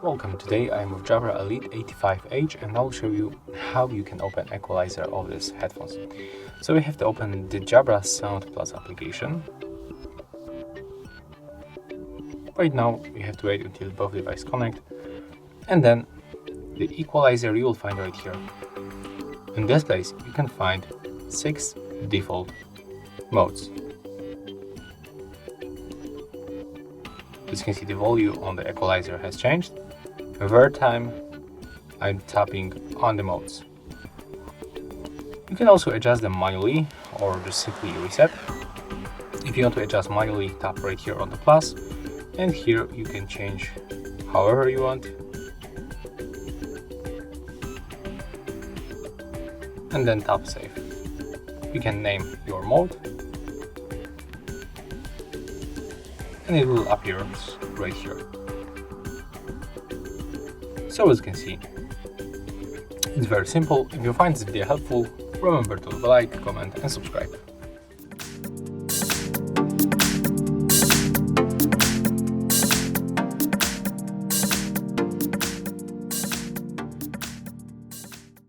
Welcome, today I'm with Jabra Elite 85H and I'll show you how you can open Equalizer of these headphones. So we have to open the Jabra Sound Plus application. Right now you have to wait until both devices connect, and then the Equalizer you will find right here. In this place you can find 6 default modes. As you can see, the volume on the Equalizer has changed. Every time I'm tapping on the modes. You can also adjust them manually or just simply reset. If you want to adjust manually, tap right here on the plus, and here you can change however you want, and then tap save. You can name your mode and it will appear right here. So as you can see, it's very simple. If you find this video helpful, remember to like, comment and subscribe.